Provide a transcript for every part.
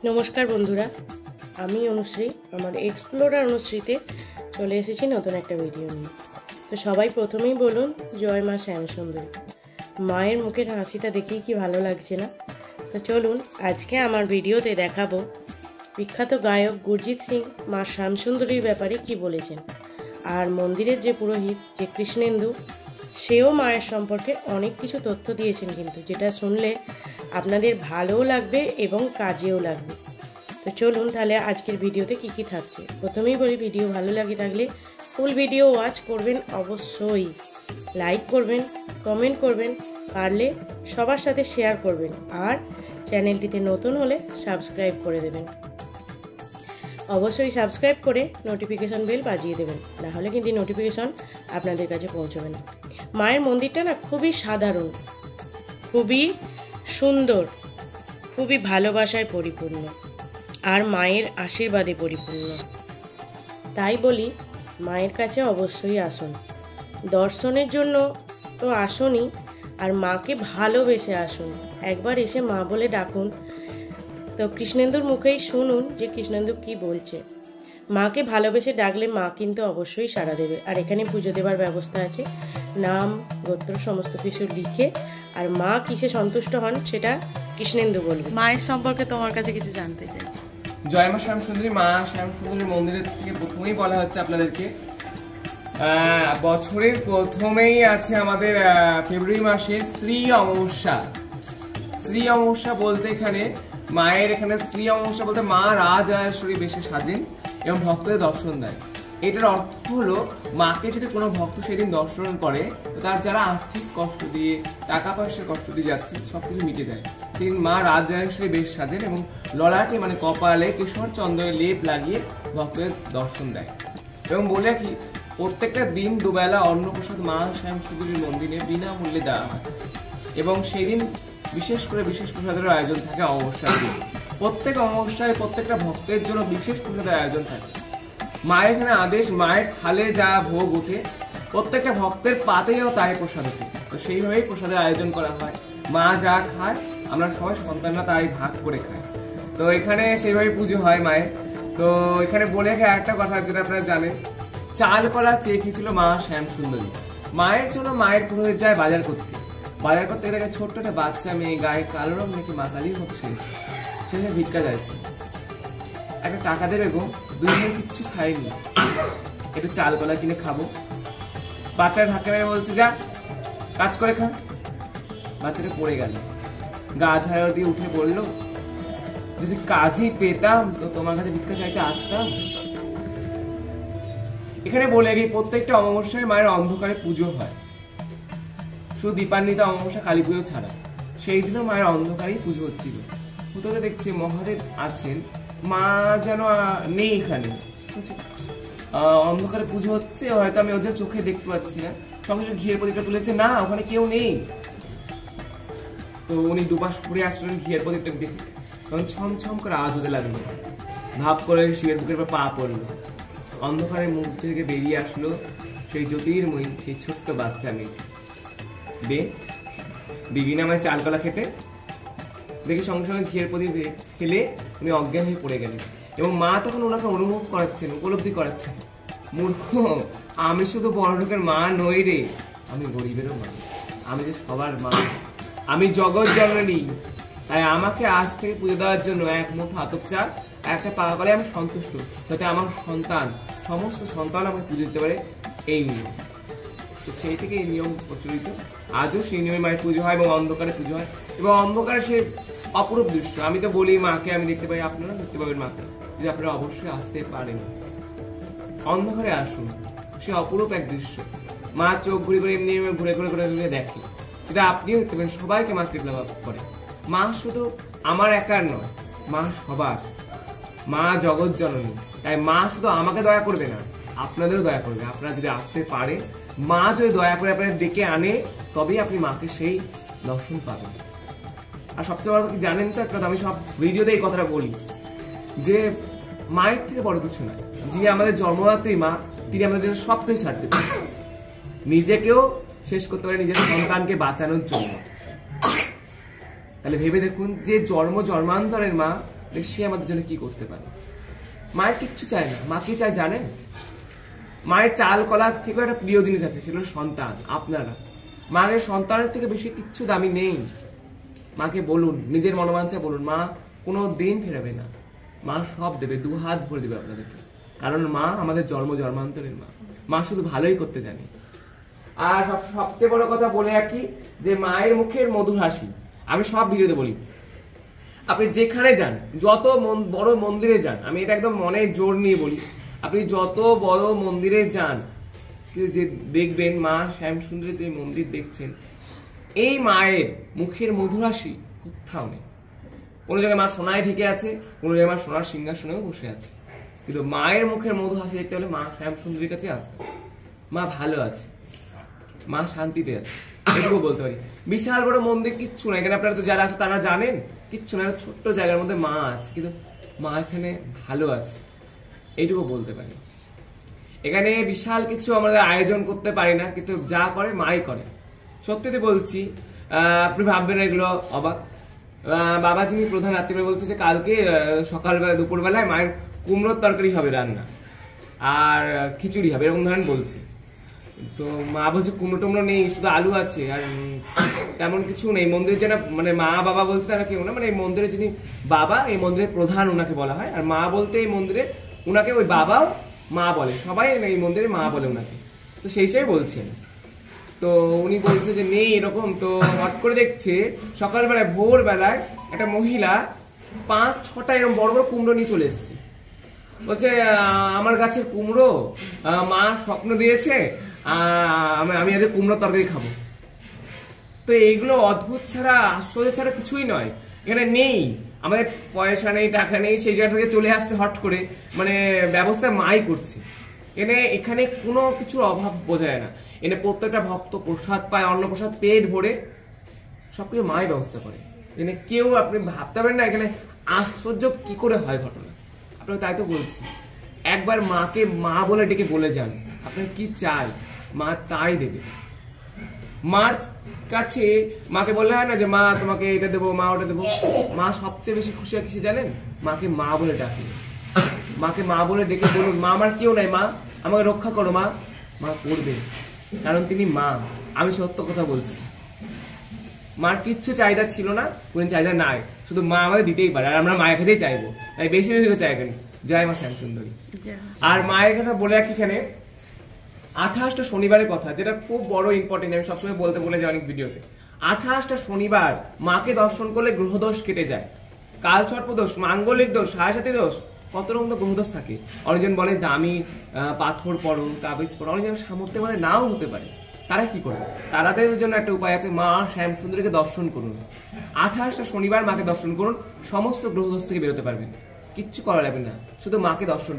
নমস্কার বন্ধুরা, আমি অনুশ্রী। আমার এক্সপ্লোরার অনুশ্রীতে চলে এসেছি নতুন একটা ভিডিও নিয়ে। তো সবাই প্রথমেই বলুন জয় মা শ্যামসুন্দরী। মায়ের মুখের হাসিটা দেখেই কি ভালো লাগছে না? তো চলুন আজকে আমার ভিডিওতে দেখাবো বিখ্যাত গায়ক গুরজিৎ সিং মা শ্যামসুন্দরীর ব্যাপারে কি বলেছেন। আর মন্দিরের যে পুরোহিত যে কৃষ্ণেন্দু, সেও মায়ের সম্পর্কে অনেক কিছু তথ্য দিয়েছেন, কিন্তু যেটা শুনলে আপনাদের ভালোও লাগবে এবং কাজেও লাগবে। তো চলুন তাহলে আজকের ভিডিওতে কি কি থাকছে। প্রথমেই বলি, ভিডিও ভালো লাগে থাকলে ফুল ভিডিও ওয়াচ করবেন, অবশ্যই লাইক করবেন, কমেন্ট করবেন, পারলে সবার সাথে শেয়ার করবেন, আর চ্যানেলটিতে নতুন হলে সাবস্ক্রাইব করে দেবেন। অবশ্যই সাবস্ক্রাইব করে নোটিফিকেশন বেল বাজিয়ে দেবেন, না হলে কিন্তু নোটিফিকেশন আপনাদের কাছে পৌঁছবে না। মায়ের মন্দিরটা না খুবই সাধারণ, খুবই সুন্দর, খুবই ভালোবাসায় পরিপূর্ণ আর মায়ের আশীর্বাদে পরিপূর্ণ। তাই বলি মায়ের কাছে অবশ্যই আসুন। দর্শনের জন্য তো আসুনই, আর মাকে ভালোবেসে আসুন। একবার এসে মা বলে ডাকুন। তো কৃষ্ণেন্দুর মুখেই শুনুন যে কৃষ্ণেন্দু কি বলছে। মাকে ভালোবেসে ডাকলে মা কিন্তু অবশ্যই সাড়া দেবে। আর এখানে পুজো দেওয়ার ব্যবস্থা আছে, নাম গোত্র সমস্ত কিছু লিখে। আর মা কিসে সন্তুষ্ট হন সেটা কৃষ্ণেন্দু বলবে। মায়ের সম্পর্কে তোমার কাছে কিছু জানতে চাইছি। জয় মা শ্যামসুন্দরী। মা শ্যামসুন্দরী মন্দিরের থেকে প্রথমেই বলা হচ্ছে আপনাদেরকে, বছরের প্রথমেই আছে আমাদের ফেব্রুয়ারি মাসে শ্রী অমাবস্যা। শ্রী অমাবস্যা বলতে এখানে মায়ের শ্রী অমাবস্যা বলতে মা রাজরাজেশ্বরী বেশে সাজেন এবং ভক্তদের দর্শন দেয়। এটার অর্থ হলো মাকে যদি কোনো ভক্ত সেদিন দর্শন করে, তার যারা আর্থিক কষ্ট দিয়ে টাকা পয়সার কষ্ট দিয়ে যাচ্ছে সবকিছু মিটে যায়। সেদিন মা রাজরাজেশ্বরী বেশ সাজেন এবং ললাটে কপালে কেশর চন্দনের লেপ লাগিয়ে ভক্তদের দর্শন দেয়। এবং বলে কি, প্রত্যেকটা দিন দুবেলা অন্নপ্রসাদ মা শ্যামসুন্দরীর মন্দিরে বিনামূল্যে দেওয়া হয় এবং সেই দিন বিশেষ করে বিশেষ প্রসাদের আয়োজন থাকে। অমাবস্যার দিন প্রত্যেক অমাবস্যায় প্রত্যেকটা ভক্তের জন্য বিশেষ প্রসাদের আয়োজন থাকে। মায়ের এখানে আদেশ, মায়ের থালে যা ভোগ ওঠে প্রত্যেকটা ভক্তের পাতেও তাই প্রসাদ ওঠে। তো সেইভাবেই প্রসাদের আয়োজন করা হয়। মা যা খায় আমরা সবাই সন্তানরা তাই ভাগ করে খাই। তো এখানে সেইভাবে পুজো হয় মায়ের। তো এখানে বলে একটা কথা যেটা আপনারা জানেন, চাল কলা চেয়ে খেয়েছিল মা শ্যামসুন্দরী। মায়ের জন্য মায়ের পুরোহিত যায় বাজার করতে গেলে ছোট্ট একটা বাচ্চা মেয়ে গায়ে কালো রং মেখে মা কালীর মতো সে ভিক্ষা যাচ্ছে। একটা টাকা দেবে গো, 2 দিন কিচ্ছু খাইনি, একটু চাল কলা কিনে খাবো। বাচ্চাটা ধাক্কা মেরে বলছে যা কাজ করে খা। বাচ্চাটা পড়ে গেল, গা ঝাড়া দিয়ে উঠে বললো, যদি কাজই পেতাম তো তোমার কাছে ভিক্ষা চাইতে আসতাম। এখানে বলে গিয়ে প্রত্যেকটা অমাবস্যায় মায়ের অন্ধকারে পুজো হয়, শুধু দীপান্বিত অমাবস্যা কালী পুজো ছাড়া। সেই দিনও মায়ের অন্ধকারেই পুজো হচ্ছিল। কোথাও দেখছি মহাদেব আছেন, মা যেন নেই এখানে। অন্ধকারে পুজো হচ্ছে, হয়তো আমি ওদের চোখে দেখতে পাচ্ছি না। সঙ্গে সঙ্গে ঘিয়ের প্রদীপটা তুলেছে, না ওখানে কেউ নেই। তো উনি দুপাশ ঘুরে আসলেন ঘিয়ের প্রদীপটা দেখে, তখন ছমছম করে আওয়াজ হতে লাগলো। ভাব করে শিবের বুকের পা পড়লো। অন্ধকারের মুখ থেকে বেরিয়ে আসলো সেই জ্যোতির্ময়ী, সেই ছোট্ট বাচ্চা মেয়ে। দিবি না আমায় চাল কলা খেতে? দেখি সঙ্গে সঙ্গে ঘিয়ের প্রদীপ ফেলে উনি অজ্ঞান হয়ে পড়ে গেলেন। এবং মা তখন ওনাকে অনুভব করাচ্ছেন, উপলব্ধি করাচ্ছেন, মূর্খ, আমি শুধু বড় লোকের মা নই রে, আমি গরিবেরও মা, আমি যে সবার মা, আমি জগৎ জননী। তাই আমাকে আজ থেকে পুজো দেওয়ার জন্য এক মুঠো আতপ চাল, একটা পাকা কলে আমি সন্তুষ্ট, যাতে আমার সমস্ত সন্তান আমাকে পুজো দিতে পারে। এই নিয়ম, তো সেই থেকে এই নিয়ম প্রচলিত। আজও সেই নিয়মে মায়ের পুজো হয় এবং অন্ধকারে পুজো হয়। এবং অন্ধকারে সে অপরূপ দৃশ্য। আমি তো বলি মাকে আমি দেখতে পাই, আপনারা দেখতে পাবেন মাকে, যদি আপনারা অবশ্যই আসতে পারেন। অন্ধকারে আসুন, সে অপরূপ এক দৃশ্য। মা চোখ ঘুরে ঘুরে এমনি ঘুরে ঘুরে ঘুরে ঘুরে দেখে, সেটা আপনিও দেখতে পাবেন। সবাইকে মা কৃপা লাভ করে। মা শুধু আমার একার নয়, মা সবার, মা জগৎ জননী। তাই মা শুধু আমাকে দয়া করবে না, আপনাদেরও দয়া করবে। আপনারা যদি আসতে পারে, মা যদি দয়া করে আপনাদের ডেকে আনে, তবেই আপনি মাকে সেই দর্শন পাবেন। আর সবচেয়ে বড় কি জানেন তো, একটা আমি সব ভিডিওতে এই কথাটা বলি, যে মায়ের থেকে বড় কিছু নয়। যিনি আমাদের জন্মদাত্রী মা, তিনি আমাদের জন্য সবকিছু ছাড়তে পারেন, নিজেকেও শেষ করতে পারে নিজের সন্তানকে বাঁচানোর জন্য। তাহলে ভেবে দেখুন, যে জন্মান্তরের মা, সে আমাদের জন্য কি করতে পারে। মায়ের কিচ্ছু চায় না। মা কি চায় জানেন? মায়ের চাল কলার থেকে একটা প্রিয় জিনিস আছে, সেগুলো সন্তান। আপনারা মায়ের সন্তানের থেকে বেশি কিচ্ছু দামি নেই। মাকে বলুন, নিজের মনোবাঞ্ছা বলুন, মা কোনো দিন ফেরাবে না, মা সব দেবে, 2 হাত ভরে দেবে আপনাদেরকে। কারণ মা আমাদের জন্মান্তরের মা। মা শুধু ভালোই করতে জানে। আর সবচেয়ে বড় কথা বলে রাখি যে মায়ের মুখের মধুর হাসি, আমি সব ভিডিওতে বলি, আপনি যেখানে যান, যত বড় মন্দিরে যান, আমি এটা একদম মনে জোর নিয়ে বলি, আপনি যত বড় মন্দিরে যান, যে দেখবেন মা শ্যামসুন্দরের যে মন্দির দেখছেন, এই মায়ের মুখের মধুর হাসি কোথাও নেই। কোনো জায়গায় মা সোনায় ঢেকে আছে, কোনো জায়গায় মা সোনার সিংহাসনেও বসে আছে, কিন্তু মায়ের মুখের মধুর হাসি দেখতে হলে মা শ্যামসুন্দরীর কাছে আসতে হবে। মা ভালো আছে, মা শান্তিতে আছে, এটুকু বলতে পারি। বিশাল বড় মন্দির কিচ্ছু না, এখানে আপনারা তো যারা আছে তারা জানেন, কিচ্ছু না, ছোট্ট জায়গার মধ্যে মা আছে, কিন্তু মা এখানে ভালো আছে, এইটুকু বলতে পারি। এখানে বিশাল কিছু আমরা আয়োজন করতে পারি না, কিন্তু যা করে মাই করে। সত্যি বলছি, আপনি ভাববেন এগুলো অবাক। বাবা যিনি প্রধান রাত্রিবেলা বলছে যে কালকে সকালবেলা দুপুরবেলায় মায়ের কুমড়োর তরকারি হবে রান্না আর খিচুড়ি হবে, এরকম ধরেন বলছে। তো মা বলছে কুমড়ো টুমড়ো নেই, শুধু আলু আছে, আর তেমন কিছু নেই। মন্দিরে যেন মানে মা বাবা বলছে তারা কেউ না, মানে এই মন্দিরে যিনি বাবা, এই মন্দিরের প্রধান ওনাকে বলা হয়। আর মা বলতে এই মন্দিরে ওনাকে ওই বাবাও মা বলে, সবাই এই মন্দিরে মা বলে ওনাকে। তো সেই হিসেবে বলছেন। তো উনি বলছে যে নেই এরকম। তো হট করে দেখছে সকালবেলায় ভোরবেলায় একটা মহিলা 5-6টা এরকম বড় বড় কুমড়ো নিয়ে চলে এসছে। বলছে আমার গাছের কুমড়ো মা স্বপ্ন দিয়েছে, আমি আজ কুমড়ো তরকারি খাবো। তো এইগুলো অদ্ভুত ছাড়া আশ্চর্য ছাড়া কিছুই নয়। এখানে নেই আমাদের পয়সা নেই, টাকা নেই, সেই জায়গা থেকে চলে আসছে হট করে, মানে ব্যবস্থা মাই করছে। এখানে কোনো কিছুর অভাব বোঝা যায় না। এনে প্রত্যেকটা ভক্ত প্রসাদ পায়, অন্ন প্রসাদ পেট ভরে, সবকিছু মাই ব্যবস্থা করে। এখানে কেউ আপনি ভাবতে পারেন না এখানে আশ্চর্য কি করে হয় ঘটনা। আপনাকে তাই তো বলছি, একবার মাকে মা বলে ডেকে বলে যান আপনার কি চাই, মা তাই দেবে। মার কাছে মাকে বললে হয় না যে মা তোমাকে এটা দেবো, মা ওটা দেবো। মা সবচেয়ে বেশি খুশি হয় কিসে জানেন? মাকে মা বলে ডাকে। মাকে মা বলে ডেকে বলুন, মা আমার কেউ নাই, মা আমাকে রক্ষা করো, মা। মা করবে, কারণ তিনি মা। আমি সত্য কথা বলছি, মার কিচ্ছু চাহিদা ছিল না, কোন চাহিদা নাই, শুধু মা আমাদের দিতেই পারে, আর আমরা মায়ের কাছেই চাইবো, তাই বেশি বেশি চাইবেন। জয় মা শ্যামসুন্দরী। আর মায়ের কথা বলে রাখি, এখানে 28টা শনিবারের কথা, যেটা খুব বড় ইম্পর্টেন্ট, আমি সবসময় বলতে বলে যাই অনেক ভিডিওতে। 28টা শনিবার মাকে দর্শন করলে গ্রহদোষ কেটে যায়। কাল সর্পদোষ, মাঙ্গলিক দোষ, সাড়ে দোষ, কত রকম তো গ্রহদোষ থাকে। অনেকজন বলে দামি পাথর পড়ো, তাবিজ পড়ো, অনেকজন সামর্থ্যের মধ্যে নাও হতে পারে। তারা কি করবে? তাদের জন্য একটা উপায় আছে, মা শ্যামসুন্দরীকে দর্শন করুন। 28টা শনিবার মাকে দর্শন করুন, সমস্ত গ্রহদোষ থেকে বেরোতে পারবেন, কিচ্ছু করা যাবে না, শুধু মাকে দর্শন।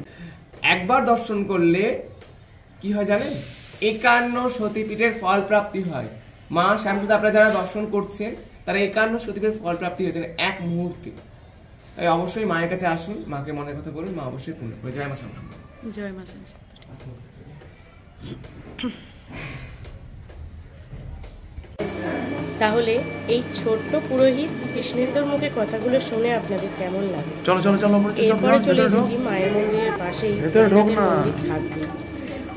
একবার দর্শন করলে কি হয় জানেন? 51 সতীপীঠের ফল প্রাপ্তি হয়। মা শ্যামসুন্দরী আপনারা যারা দর্শন করছেন তারা 51 সতীপীঠের ফল প্রাপ্তি হয়েছে এক মুহূর্তে। তাই অবশ্যই মায়ের কাছে আসুন, মাকে মনের কথা বলুন, মা অবশ্যই পূর্ণ করবে। জয় মা শ্যামসুন্দরী। জয় মা শ্যামসুন্দরী। তাহলে এই ছোট্ট পুরোহিত কৃষ্ণেন্দুর মুখে কথাগুলো শুনে আপনাদের কেমন লাগে? চলো চলো চলো, এরপরে চলে এসেছি মায়ের মন্দিরের পাশেই মন্দির থাকবে,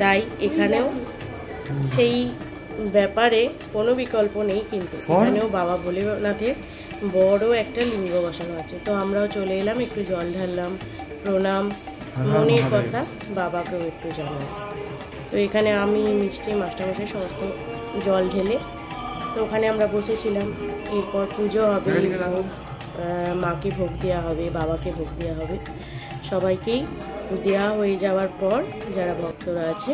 তাই এখানেও সেই ব্যাপারে কোনো বিকল্প নেই। কিন্তু এখানেও বাবা ভোলেনাথের বড় একটা লিঙ্গ বসানো আছে। তো আমরাও চলে এলাম, একটু জল ঢাললাম, প্রণাম, মনের কথা বাবাকেও একটু জানাই। তো এখানে আমি মিষ্টি মাস্টারমশাই সমস্ত জল ঢেলে, তো ওখানে আমরা বসেছিলাম। এরপর পুজো হবে, ভোগ মাকে ভোগ দেওয়া হবে, বাবাকে ভোগ দেওয়া হবে। সবাইকেই দেওয়া হয়ে যাওয়ার পর যারা ভক্তরা আছে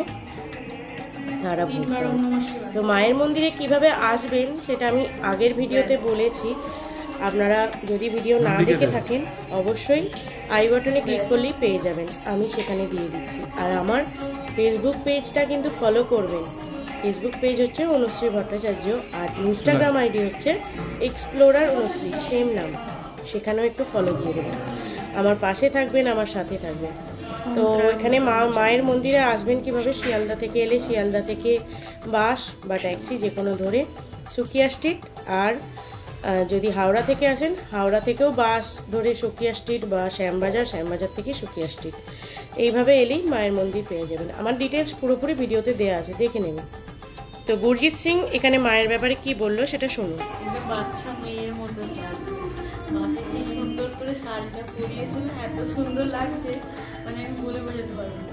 তারা ভোগ পাবে। তো মায়ের মন্দিরে কিভাবে আসবেন সেটা আমি আগের ভিডিওতে বলেছি। আপনারা যদি ভিডিও না দেখে থাকেন অবশ্যই আই বাটনে ক্লিক করলেই পেয়ে যাবেন, আমি সেখানে দিয়ে দিচ্ছি। আর আমার ফেসবুক পেজটা কিন্তু ফলো করবেন। ফেসবুক পেজ হচ্ছে অনুশ্রী ভট্টাচার্য, আর ইনস্টাগ্রাম আইডি হচ্ছে এক্সপ্লোরার অনুশ্রী, সেম নাম, সেখানেও একটু ফলো দিয়ে দেবেন। আমার পাশে থাকবেন, আমার সাথে থাকবেন। তো এখানে মায়ের মন্দিরে আসবেন কিভাবে? শিয়ালদা থেকে এলে শিয়ালদা থেকে বাস বা ট্যাক্সি যে কোনো ধরে সুকিয়া স্ট্রিট আর যদি হাওড়া থেকে আসেন, হাওড়া থেকেও বাস ধরে সুকিয়া স্ট্রিট বা শ্যামবাজার, শ্যামবাজার থেকে সুকিয়া স্ট্রিট, এইভাবে এলেই মায়ের মন্দির পেয়ে যাবেন। আমার ডিটেলস পুরোপুরি ভিডিওতে দেওয়া আছে, দেখে নেবেন। তো গুরজিৎ সিং এখানে মায়ের ব্যাপারে কি বললো সেটা শুনুন। বাচ্চা মেয়ের মতো সাজছে, মাকে কি সুন্দর করে শাড়িটা পরিয়েছিল, এত সুন্দর লাগছে, মানে আমি বলে বোঝাতে পারবো না।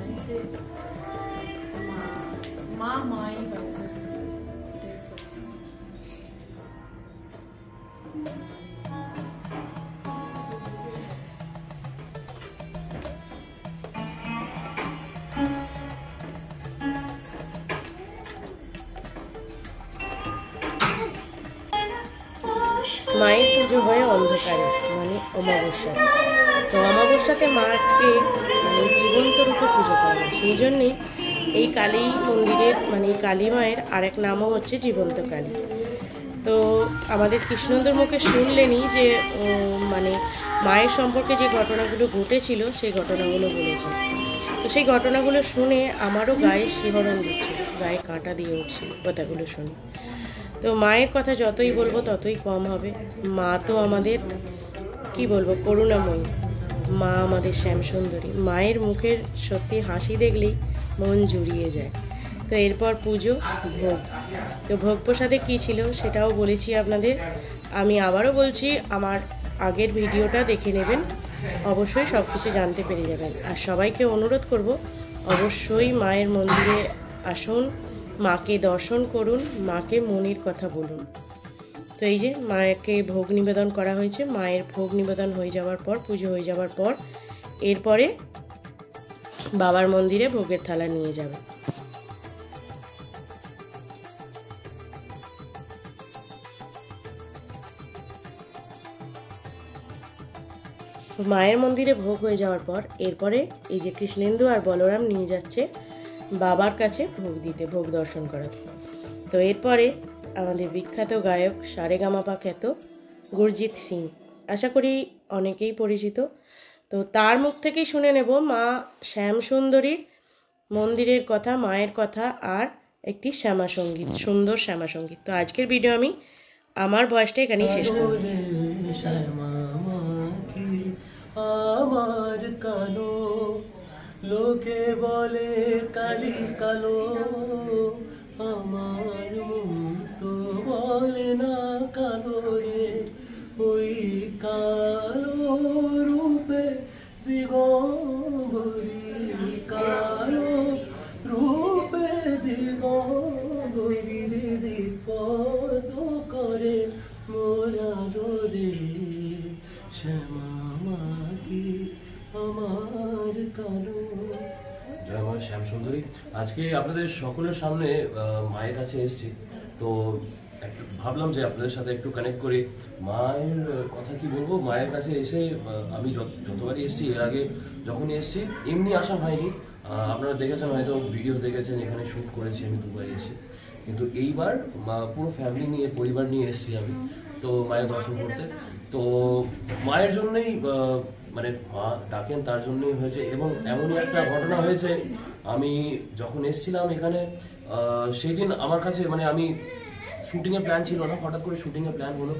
মা মাই হচ্ছে। মায়ের পুজো হয় অন্ধকারে, মানে অমাবস্যা। তো অমাবস্যাতে মাকে মানে জীবন্ত রূপে পুজো করে, সেই জন্যেই এই কালী মন্দিরের মানে কালী মায়ের আরেক নামও হচ্ছে জীবন্ত কালী। তো আমাদের কৃষ্ণেন্দুর মুখে শুনলেনই যে মানে মায়ের সম্পর্কে যে ঘটনাগুলো ঘটেছিল সেই ঘটনাগুলো বলেছে। তো সেই ঘটনাগুলো শুনে আমারও গায়ে শিহরণ দিচ্ছিল, গায়ে কাঁটা দিয়ে উঠছিল কথাগুলো শুনে। তো মায়ের কথা যতই বলবো ততই কম হবে। মা তো আমাদের কি বলবো, করুণাময়ী মা, আমাদের শ্যামসুন্দরী। মায়ের মুখের সত্যি হাসি দেখলেই মন জুড়িয়ে যায়। তো এরপর পুজো, ভোগ। তো ভোগ প্রসাদে কী ছিল সেটাও বলেছি আপনাদের। আমি আবারও বলছি, আমার আগের ভিডিওটা দেখে নেবেন, অবশ্যই সব কিছু জানতে পেরে যাবেন। আর সবাইকে অনুরোধ করব, অবশ্যই মায়ের মন্দিরে আসুন, মাকে দর্শন করুন, মাকে মনের কথা বলুন। তো এই যে মাকে ভোগ নিবেদন করা হয়েছে। মায়ের ভোগ নিবেদন হয়ে যাওয়ার পর, পুজো হয়ে যাওয়ার পর, এরপরে বাবার মন্দিরে ভোগের থালা নিয়ে যাবে। মায়ের মন্দিরে ভোগ হয়ে যাওয়ার পর এরপরে এই যে কৃষ্ণেন্দু আর বলরাম নিয়ে যাচ্ছে বাবার কাছে ভোগ দিতে, ভোগ দর্শন করাতে। তো এরপরে আমাদের বিখ্যাত গায়ক সারেগামাপা খ্যাত গুরজিৎ সিং, আশা করি অনেকেই পরিচিত। তো তার মুখ থেকেই শুনে নেব মা শ্যামসুন্দরীর মন্দিরের কথা, মায়ের কথা, আর একটি শ্যামা সঙ্গীত, সুন্দর শ্যামা সঙ্গীত। তো আজকের ভিডিও আমি আমার ভয়েসটা এখানেই শেষ করব। আমার কালো লোকে বলে কালি কালো, আমার মন তো বলে না কালো রে, ওই কালো রূপে দিগম্বরী, কালো রূপে দিগম্বরী দিপদ করে মোরালো রে, শ্যামা আমার কালো। জয় মা শ্যামসুন্দরী। আজকে আপনাদের সকলের সামনে মায়ের কাছে এসেছি, তো ভাবলাম যে আপনাদের সাথে একটু কানেক্ট করি। মায়ের কথা কি বলবো, মায়ের কাছে এসে আমি যতবারই এসেছি, এর আগে যখনই এসেছি এমনি আসা হয়নি। আপনারা দেখেছেন, হয়তো ভিডিওস দেখেছেন, এখানে শ্যুট করেছি আমি দুবার এসে। কিন্তু এইবার পুরো ফ্যামিলি নিয়ে, পরিবার নিয়ে এসেছি আমি তো মায়ের দর্শন করতে। তো মায়ের জন্যই মানে মা ডাকেন, তার জন্যই হয়েছে। এবং এমনই একটা ঘটনা হয়েছে, আমি যখন এসেছিলাম এখানে সেই দিন আমার কাছে মানে আমি শুটিংয়ের প্ল্যান ছিল না, হঠাৎ করে শুটিংয়ের প্ল্যান হলো।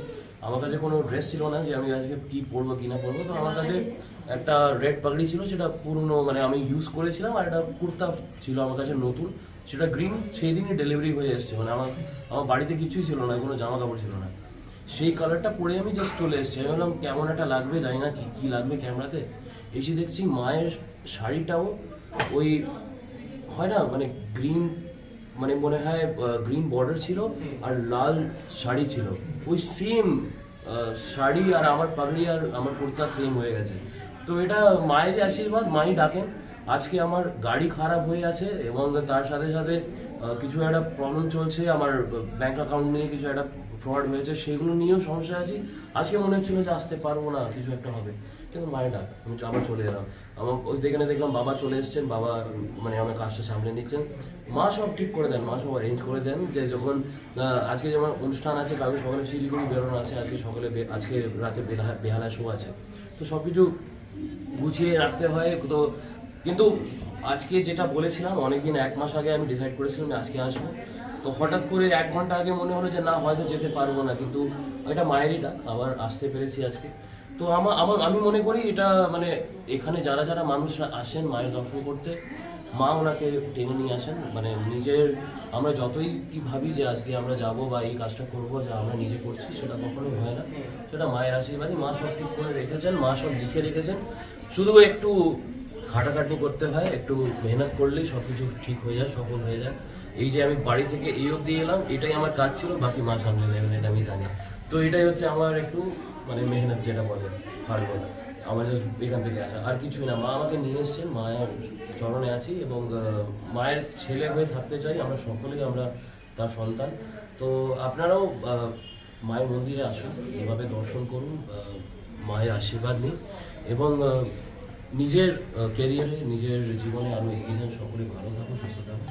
আমার কাছে কোনো ড্রেস ছিল না যে আমি আজকে কী পরবো কি না পরবো। তো আমার কাছে একটা রেড পাগড়ি ছিল, সেটা পুরনো মানে আমি ইউজ করেছিলাম, আর একটা কুর্তা ছিল আমার কাছে নতুন, সেটা গ্রিন, সেই দিনই ডেলিভারি হয়ে এসছে। মানে আমার বাড়িতে কিছুই ছিল না, কোনো জামা কাপড় ছিল না, সেই কালারটা পরে আমি জাস্ট চলে এসেছি। আমি বললাম কেমন একটা লাগবে, জানি না কি লাগবে ক্যামেরাতে। এসে দেখছি মায়ের শাড়িটাও ওই হয় না মানে গ্রিন, মানে মনে হয় গ্রিন বর্ডার ছিল আর লাল শাড়ি ছিল, ওই সেম শাড়ি আর আমার পাগড়ি আর আমার কুর্তা সেম হয়ে গেছে। তো এটা মায়ের আশীর্বাদ, মাই ডাকেন। আজকে আমার গাড়ি খারাপ হয়ে আছে এবং তার সাথে সাথে কিছু একটা প্রবলেম চলছে, আমার ব্যাংক অ্যাকাউন্ট নিয়ে কিছু একটা ফ্রড হয়েছে, সেগুলো নিয়েও সমস্যা আছি। আজকে মনে হচ্ছিল যে আসতে পারবো না, কিছু একটা হবে, কিন্তু মায়ের ডাক, আমি আবার চলে এলাম। আমার ওই যেখানে দেখলাম বাবা চলে এসছেন, বাবা মানে আমার কাজটা সামলে নিচ্ছেন। মা সব ঠিক করে দেন, মা সব অ্যারেঞ্জ করে দেন, যে যখন আজকে যেমন অনুষ্ঠান আছে, কালকে সকালে শিলিগুড়ি বেরোনো আছে, আজকে রাতে বেহালায় শো আছে, তো সব কিছু গুছিয়ে রাখতে হয়। তো কিন্তু আজকে যেটা বলেছিলাম, অনেকদিন 1 মাস আগে আমি ডিসাইড করেছিলাম যে আজকে আসবো, তো হঠাৎ করে 1 ঘন্টা আগে মনে হলো যে না হয়তো যেতে পারবো না, কিন্তু এটা মায়েরই ডাক, আবার আসতে পেরেছি আজকে। তো আমি মনে করি এটা মানে এখানে যারা যারা মানুষ আসেন মায়ের দর্শন করতে, মা ওনাকে টেনে নিয়ে আসেন। মানে নিজের আমরা যতই কি ভাবি যে আজকে আমরা যাব বা এই কাজটা করবো, যা আমরা নিজে করছি সেটা কখনোই হয় না, সেটা মায়ের আশীর্বাদই। মা সব ঠিক করে রেখেছেন, মা সব লিখে রেখেছেন, শুধু একটু খাটাখাটনি করতে হয়, একটু মেহনত করলেই সব কিছু ঠিক হয়ে যায়, সফল হয়ে যায়। এই যে আমি বাড়ি থেকে এই অবধি এলাম, এটাই আমার কাজ ছিল, বাকি মা সামনে নেবেন এটা আমি জানি। তো এটাই হচ্ছে আমার একটু মানে মেহনত যেটা বলে, হার্ড ওয়ার্ক, আমার এখান থেকে আসা, আর কিছুই না। মা আমাকে নিয়ে এসছেন, মায়ের চরণে আছি এবং মায়ের ছেলে হয়ে থাকতে চাই। আমরা সকলেই আমরা তার সন্তান। তো আপনারাও মায়ের মন্দিরে আসুন, এভাবে দর্শন করুন, মায়ের আশীর্বাদ নিন এবং নিজের ক্যারিয়ারে নিজের জীবনে আরও এগিয়ে যান। সকলে ভালো থাকুন, সুস্থ থাকুন।